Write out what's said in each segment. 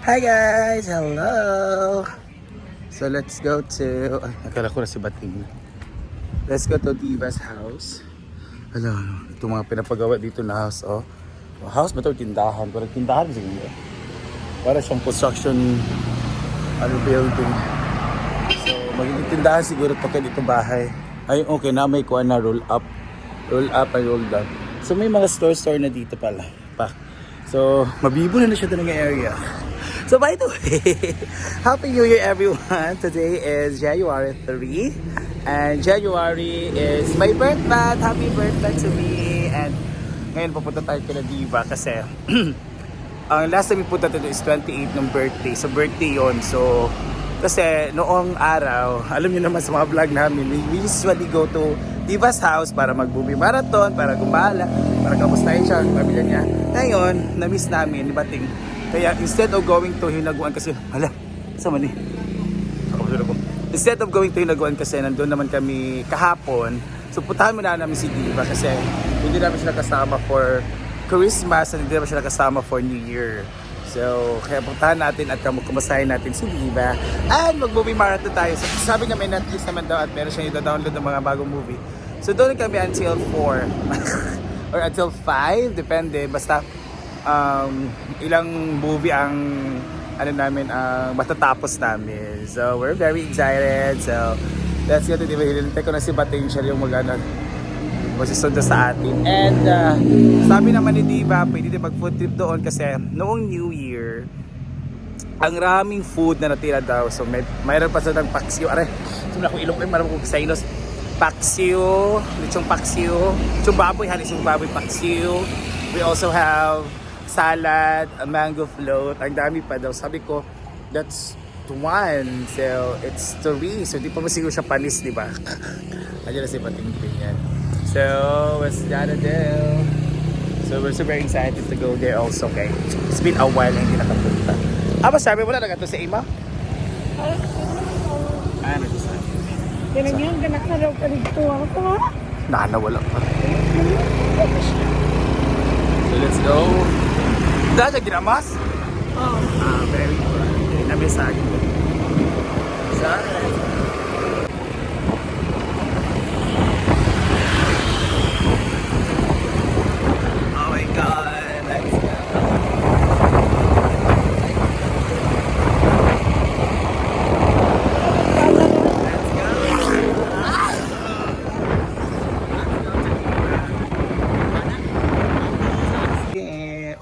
Hi guys! Hello! So let's go to... Ay, akala ko na si Bating. Let's go to Diva's house. Hello, itong mga pinapagawa dito na house, oh. House ba ito? Tindahan. Parang tindahan siguro. Para siyang construction building. So magiging tindahan siguro ito dito bahay. Ay, okay na. May kuha na roll up. Roll up and roll down. So may mga store na dito pala. So mabibula na siya doon ng area. So by the way, Happy New Year everyone! Today is January 3 and January is my birthday. Happy birthday to me! And ngayon pupunta tayo kina Diva kasi ang last time pupunta tayo is 28 ng birthday. So birthday yon. So kasi noong araw, alam niyo naman sa mga vlog namin, we usually go to Diva's house para mag-movie marathon, para gumala, para kamustahin siya, pamilya niya. Ngayon, na-miss namin, Bating. Kaya instead of going to Hinaguan kasi, sama ni? Instead of going to Hinaguan kasi nandun naman kami kahapon, so puntahan muna namin si Diva kasi hindi namin siya nakasama for Christmas at hindi namin siya nakasama for New Year. So, kaya puntahan natin at kumustahin natin si Diva and mag-movie marathon tayo. So, sabi nga may Netflix naman daw at meron siyang i-download ng mga bagong movie. So, doon kami until 4 or until 5, depende. Basta ilang movie ang matatapos namin. So we're very excited. So let's go to Diva. Hinintay ko na si Bating siya yung magsusundo sa atin. And sabi naman ni Diva, pwede din mag food trip doon kasi noong New Year ang raming food na natira daw. So mayroon pa sa ng paksiw. Aray, sumula ko ilong ko yung marami ko sa inos. Paksiw, lechong paksiw, lechong baboy, lechong baboy paksiw. We also have salad, a mango float, ang dami pa daw. Sabi ko, that's 1. So, it's 3. So, di pa mo siguro siya palis, di ba? Nandiyan na si Bating yan. So, what's gonna do? So, we're super excited to go there also, okay? It's been a while na hindi nakapunta. Sabi mo na nagato sa ima? Nagsasabi. Kaya ngayon, ganak na daw ka dito ako. Wala pa. So, let's go. Dahil sa ginamas? Oo. Very good. Nabisag. Sorry. Oh my God. Let's go.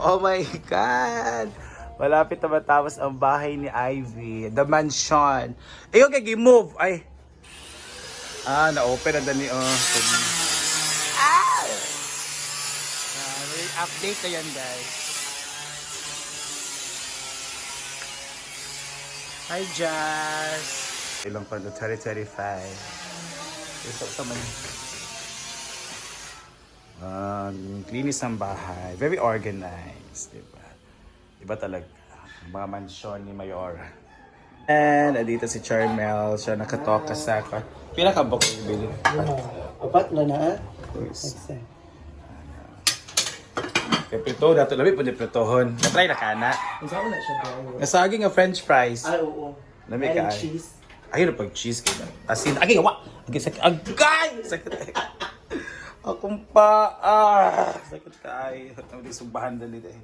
Oh my God! Malapit na matapos ang bahay ni Ivy. The mansion. Yung kag-move. Ay. Na-open na dani. May update na yan, guys. Hi, Jazz. Ilang pa 2025. Isa sa man. Linis ng bahay. Very organized, diba? Diba talaga? Mga mansyon ni Mayor. And dito si Charmel. Siya nakatoka sa ako. Pila ka box yung bilhin? Apat na na. Kaya prito, dato labi po di pritohon. Natry na ka na. Saan na siya ba? Nasaging nga french fries. Ay, oo. Lami ka. Cheese. Ayun na pag cheese kayo. Asin. Agay, gawa! Agay! Sakit. Akong pa, sakit ka ay. Hindi sumbahan na nito eh.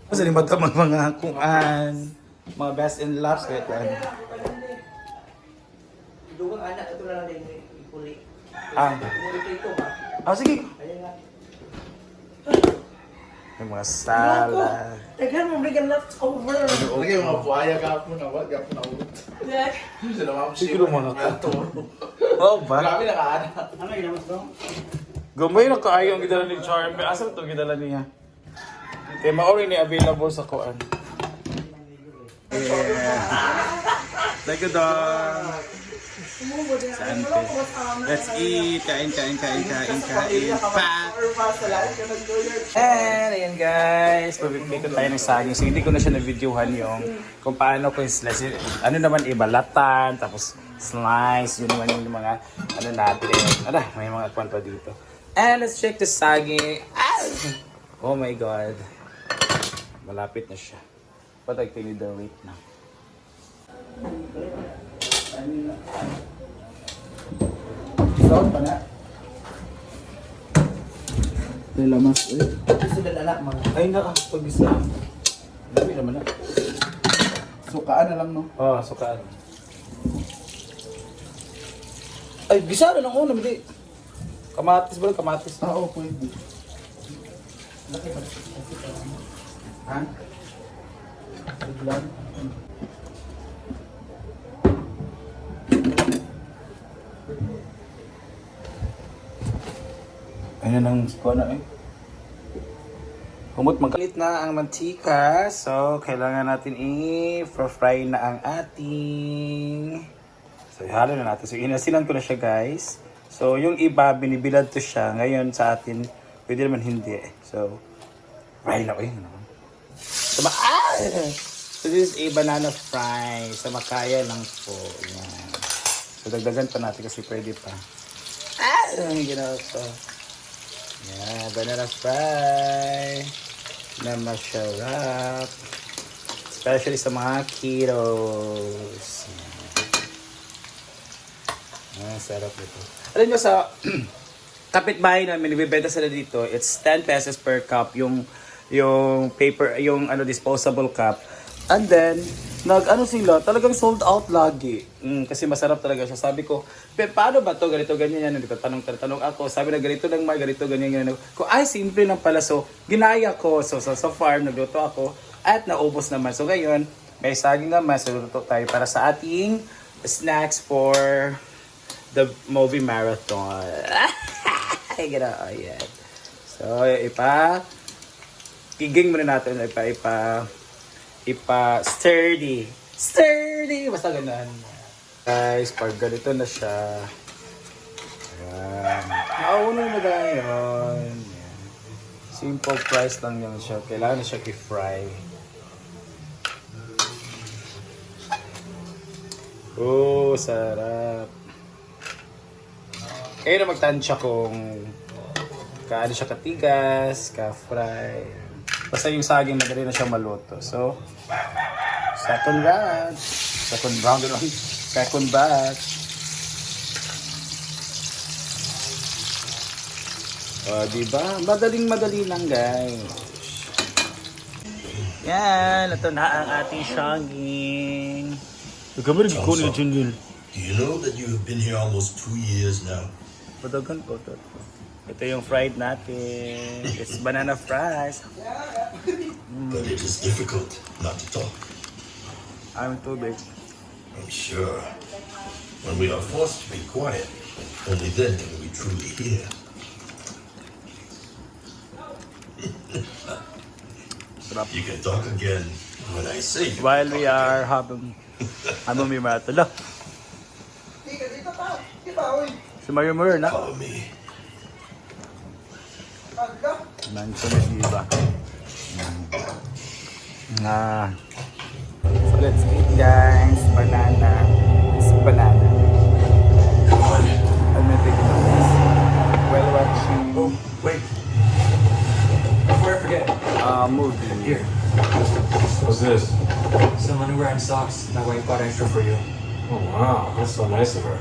Kasi limot ka mga kuan, mga best in loves kahit yan. Dugang anak, ito na lang din ipuli. Ito ba? Sige. Yung mga salad. Taghan mo, bigyan leftover. Lagi mga buhaya kapon na wag kapon na ulit. Sila mga Siguro mga kato. Oh, ba? Grabe na kaana. Ano yung namas daw? Gamay na kaayo ang gidala ni Charme. Asa ito gidala niya? Kaya maori ni available sa kuan. Yeah. Thank you, dog. Sante. Let's eat. Kain pa. And ayan guys, pabibigay ko tayo ng saging. So hindi ko na siya na-videohan yung kung paano ko slice. Ano naman ibalatan, tapos slice. Yun naman yung mga natin. May mga kwan pa dito. And let's check the saging. Oh my God. Malapit na siya. Patag tinid the wait na. Sound pa na? May lamas eh. Sudah anak mga. Ay na, pag-isa. Dami naman na. Sukaan na lang, no? Oo, sukaan. Ay, gisa na ng ulam, hindi. Kamatis ba? Kamatis. Ah, oo, pwede. Ha? Biglang. Ayun na nang kuha na eh. Humot magkalit na ang mantika. So, kailangan natin i-fry na ang ating... So, ihalo na natin. So, inasinan ko na siya, guys. So, yung iba, binibilad to siya. Ngayon, sa atin, pwede naman hindi eh. So, fry na ko yun. So, so, this is a banana fry. Sa makaya lang po. Yan. So, dagdagan pa natin kasi pwede pa. Ginawa ko. Yeah, banana fry na masarap. Especially sa mga kiddos. Sarap nito. Alam nyo sa kapitbahay namin, ibibenta sila dito, it's 10 pesos per cup yung paper, yung disposable cup. And then, sila, talagang sold out lagi. Kasi masarap talaga siya. Sabi ko, paano ba to? Ganito, ganyan yan. Tanong ako. Sabi na ganito lang ma, ganito, ganyan. Ko, ay, simple lang pala. So, ginaya ko. So far, nagluto ako. At naubos naman. So, ngayon, may saging naman. So, luto tayo para sa ating snacks for the movie marathon. Ay, gano'n. Ayan. So, kiging muna natin. Sturdy. Basta ganun. Guys, pag ganito na siya. Ayan. Nauuna na yun. Simple price lang yan siya. Kailangan na siya i-fry. Oh, sarap. Kaya na magtansya kung kaano siya katigas, ka-fry. Basta yung saging madali na siya maluto. So, second batch. Diba? Madaling-madali lang, guys. Yan, ito na ang ating saging. Do you know that you have been here almost 2 years now? Padagan ko to. Ito yung fried natin. It's banana fries. But it is difficult not to talk. I'm too big. I'm sure. When we are forced to be quiet, only then can we truly hear. You can talk again when I say you While can we talk are again. having may maraton. Si Mario Mura na. Follow me. Nandiyan na si Iba. So let's eat, guys. Banana. It's banana. Come on. I'm gonna take it on this. While watching Oh, wait. Before I forget, movie. here, What's this? some underwear and socks my wife bought extra for you. Oh wow, that's so nice of her.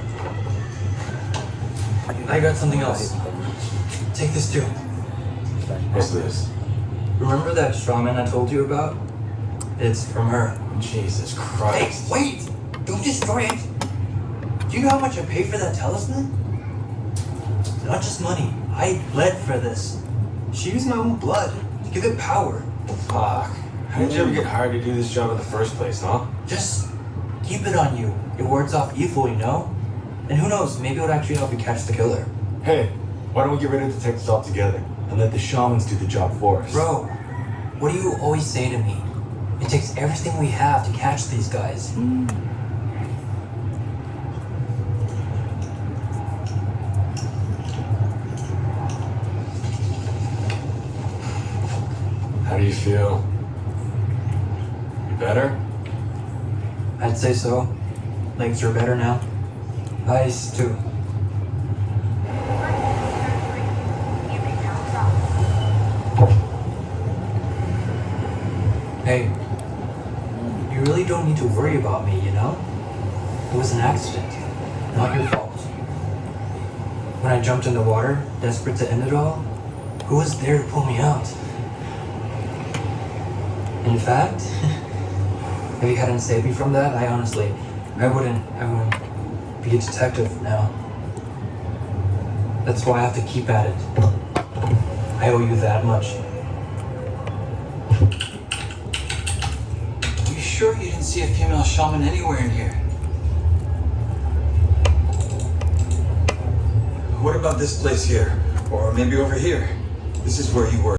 I got something else. Take this too. What's this? Remember that strawman I told you about? It's from her. Jesus Hey, Christ. wait! Don't destroy it! Do you know how much I paid for that talisman? Not just money. I bled for this. She used my own blood to give it power. Fuck. How did you ever get hired to do this job in the first place, huh? Just keep it on you. It wards off evil, you know? And who knows, maybe it would actually help you catch the killer. Hey, why don't we get rid of detectives altogether and let the shamans do the job for us? Bro, what do you always say to me? It takes everything we have to catch these guys. How do you feel? You better? I'd say so. Legs are better now. Eyes too. Hey, you really don't need to worry about me, you know? It was an accident, not your fault. When I jumped in the water, desperate to end it all, who was there to pull me out? In fact, if you hadn't saved me from that, I wouldn't be a detective now. That's why I have to keep at it. I owe you that much. You sure you didn't see a female shaman anywhere in here? What about this place here? Or maybe over here? This is where you were.